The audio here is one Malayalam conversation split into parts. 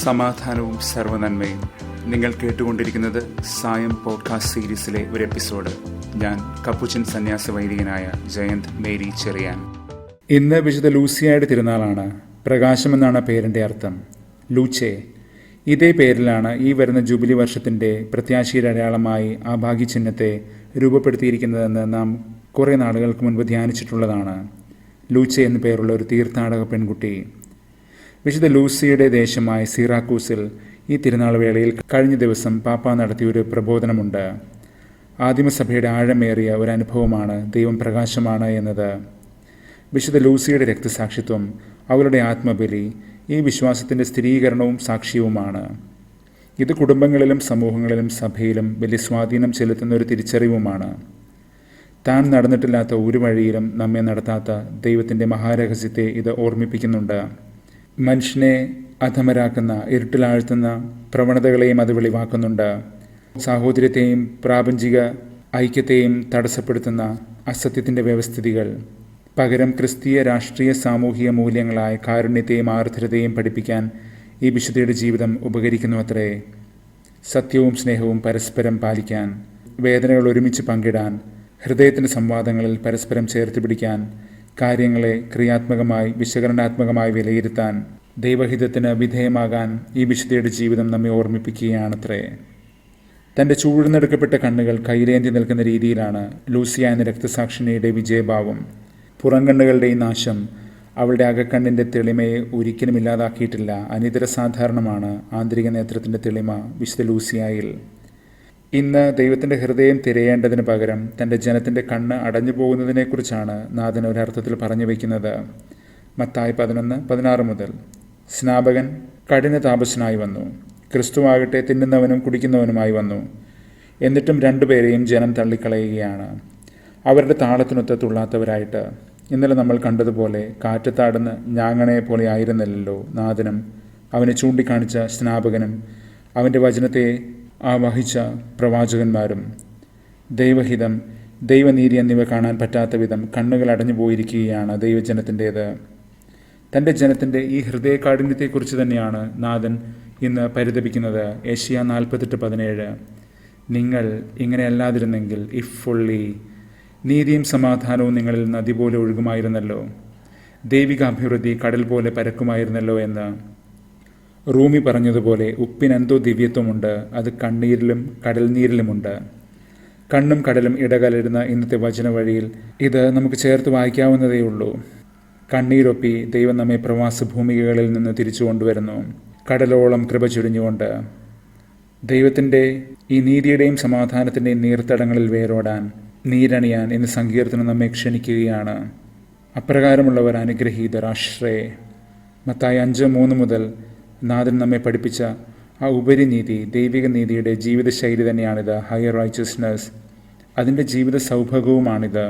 സമാധാനവും സർവ്വനന്മയും. നിങ്ങൾ കേട്ടുകൊണ്ടിരിക്കുന്നത് സായം പോഡ്കാസ്റ്റ് സീരീസിലെ ഒരു എപ്പിസോഡ്. ഞാൻ കപ്പുച്ചൻ സന്യാസ വൈദികനായ ജയന്ത് മേരി ചെറിയാൻ. ഇന്ന് വിശുദ്ധ ലൂസിയയുടെ തിരുനാളാണ്. പ്രകാശം എന്നാണ് പേരിൻ്റെ അർത്ഥം. ലൂച്ചെ. ഇതേ പേരിലാണ് ഈ വരുന്ന ജൂബിലി വർഷത്തിൻ്റെ പ്രത്യാശയുടെ അടയാളമായി ആ ഭാഗ്യചിഹ്നത്തെ രൂപപ്പെടുത്തിയിരിക്കുന്നതെന്ന് നാം കുറേ നാളുകൾക്ക് മുൻപ് ധ്യാനിച്ചിട്ടുള്ളതാണ്. ലൂച്ചെ എന്നു പേരുള്ള ഒരു തീർത്ഥാടക പെൺകുട്ടി. വിശുദ്ധ ലൂസിയുടെ ദേശമായ സിറാക്കൂസിൽ ഈ തിരുനാൾ വേളയിൽ കഴിഞ്ഞ ദിവസം പാപ്പ നടത്തിയൊരു പ്രബോധനമുണ്ട്. ആദിമസഭയുടെ ആഴമേറിയ ഒരു അനുഭവമാണ് ദൈവം പ്രകാശമാണ് എന്നത്. വിശുദ്ധ ലൂസിയുടെ രക്തസാക്ഷിത്വം, അവളുടെ ആത്മബലി ഈ വിശ്വാസത്തിൻ്റെ സ്ഥിരീകരണവും സാക്ഷ്യവുമാണ്. ഇത് കുടുംബങ്ങളിലും സമൂഹങ്ങളിലും സഭയിലും വലിയ സ്വാധീനം ചെലുത്തുന്ന ഒരു തിരിച്ചറിവുമാണ്. താൻ നടന്നിട്ടില്ലാത്ത ഒരു വഴിയിലും നമ്മെ നടത്താത്ത ദൈവത്തിൻ്റെ മഹാരഹസ്യത്തെ ഇത് ഓർമ്മിപ്പിക്കുന്നുണ്ട്. മനുഷ്യനെ അധമരാക്കുന്ന, ഇരുട്ടിലാഴ്ത്തുന്ന പ്രവണതകളെയും അത് വെളിവാക്കുന്നുണ്ട്. സാഹോദര്യത്തെയും പ്രാപഞ്ചിക ഐക്യത്തെയും തടസ്സപ്പെടുത്തുന്ന അസത്യത്തിൻ്റെ വ്യവസ്ഥിതികൾ. പകരം ക്രിസ്തീയ രാഷ്ട്രീയ സാമൂഹിക മൂല്യങ്ങളായ കാരുണ്യത്തെയും ആർദ്രതയെയും പഠിപ്പിക്കാൻ ഈ വിശുദ്ധയുടെ ജീവിതം ഉപകരിക്കുന്നുവത്രേ. സത്യവും സ്നേഹവും പരസ്പരം പാലിക്കാൻ, വേദനകൾ ഒരുമിച്ച് പങ്കിടാൻ, ഹൃദയത്തിൻ്റെ സംവാദങ്ങളിൽ പരസ്പരം ചേർത്ത് പിടിക്കാൻ, കാര്യങ്ങളെ ക്രിയാത്മകമായി വിശകലനാത്മകമായി വിലയിരുത്താൻ, ദൈവഹിതത്തിന് വിധേയമാകാൻ ഈ വിശുദ്ധയുടെ ജീവിതം നമ്മെ ഓർമ്മിപ്പിക്കുകയാണത്രേ. തൻ്റെ ചൂഴ്ന്നെടുക്കപ്പെട്ട കണ്ണുകൾ കയ്യിലേന്തി നിൽക്കുന്ന രീതിയിലാണ് ലൂസിയ എന്ന രക്തസാക്ഷിണിയുടെ വിജയഭാവം. പുറംകണ്ണുകളുടെ ഈ നാശം അവളുടെ അകക്കണ്ണിൻ്റെ തെളിമയെ ഒരിക്കലും ഇല്ലാതാക്കിയിട്ടില്ല. അനിതര സാധാരണമാണ് ആന്തരിക നേത്രത്തിൻ്റെ തെളിമ വിശുദ്ധ ലൂസിയായിൽ. ഇന്ന് ദൈവത്തിൻ്റെ ഹൃദയം തിരയേണ്ടതിന് പകരം തൻ്റെ ജനത്തിൻ്റെ കണ്ണ് അടഞ്ഞു പോകുന്നതിനെക്കുറിച്ചാണ് നാഥൻ ഒരർത്ഥത്തിൽ പറഞ്ഞു വയ്ക്കുന്നത്. മത്തായി 11:16 മുതൽ. സ്നാപകൻ കഠിന താപസനായി വന്നു, ക്രിസ്തുവാകട്ടെ തിന്നുന്നവനും കുടിക്കുന്നവനുമായി വന്നു. എന്നിട്ടും രണ്ടുപേരെയും ജനം തള്ളിക്കളയുകയാണ്, അവരുടെ താളത്തിനൊത്ത് തുള്ളാത്തവരായിട്ട്. ഇന്നലെ നമ്മൾ കണ്ടതുപോലെ കാറ്റത്താടുന്ന ഞാങ്ങണയെ പോലെ ആയിരുന്നില്ലല്ലോ നാഥനും അവനെ ചൂണ്ടിക്കാണിച്ച സ്നാപകനും അവൻ്റെ വചനത്തെ ആവഹിച്ച പ്രവാചകന്മാരും. ദൈവഹിതം, ദൈവനീതി എന്നിവ കാണാൻ പറ്റാത്ത വിധം കണ്ണുകൾ അടഞ്ഞു പോയിരിക്കുകയാണ് ദൈവജനത്തിൻ്റേത്. തൻ്റെ ജനത്തിൻ്റെ ഈ ഹൃദയകാഠിന്യത്തെക്കുറിച്ച് തന്നെയാണ് നാഥൻ ഇന്ന് പരിതപിക്കുന്നത്. ഏഷ്യ 48:17. നിങ്ങൾ ഇങ്ങനെ അല്ലാതിരുന്നെങ്കിൽ, ഇഫ് ഫുള്ളി, നീതിയും സമാധാനവും നിങ്ങളിൽ നദി പോലെ ഒഴുകുമായിരുന്നല്ലോ, ദൈവിക അഭിവൃദ്ധി കടൽ പോലെ പരക്കുമായിരുന്നല്ലോ എന്ന്. റൂമി പറഞ്ഞതുപോലെ ഉപ്പിനെന്തോ ദിവ്യത്വമുണ്ട്, അത് കണ്ണീരിലും കടൽനീരിലുമുണ്ട്. കണ്ണും കടലും ഇടകലരുന്ന ഇന്നത്തെ വചന വഴിയിൽ ഇത് നമുക്ക് ചേർത്ത് വായിക്കാവുന്നതേയുള്ളൂ. കണ്ണീരൊപ്പി ദൈവം നമ്മെ പ്രവാസ ഭൂമികകളിൽ നിന്ന് തിരിച്ചു കൊണ്ടുവരുന്നു, കടലോളം കൃപ ചൊരിഞ്ഞുകൊണ്ട്. ദൈവത്തിൻ്റെ ഈ നീതിയുടെയും സമാധാനത്തിൻ്റെയും നീർത്തടങ്ങളിൽ വേരോടാൻ, നീരണിയാൻ ഇന്ന് സങ്കീർത്തനം നമ്മെ ക്ഷണിക്കുകയാണ്. അപ്രകാരമുള്ളവർ അനുഗ്രഹീതർ, ആശ്രയേ. മത്തായി 5:3 മുതൽ നാഥൻ നമ്മെ പഠിപ്പിച്ച ആ ഉപരിനീതി, ദൈവിക നീതിയുടെ ജീവിതശൈലി തന്നെയാണിത്. ഹയർ റൈച്ചസ്നെസ്, അതിൻ്റെ ജീവിത സൗഭാഗ്യവുമാണിത്.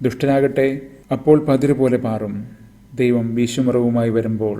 ദുഷ്ടനാകട്ടെ അപ്പോൾ പതിര് പോലെ പാറും, ദൈവം വീശുമറവുമായി വരുമ്പോൾ.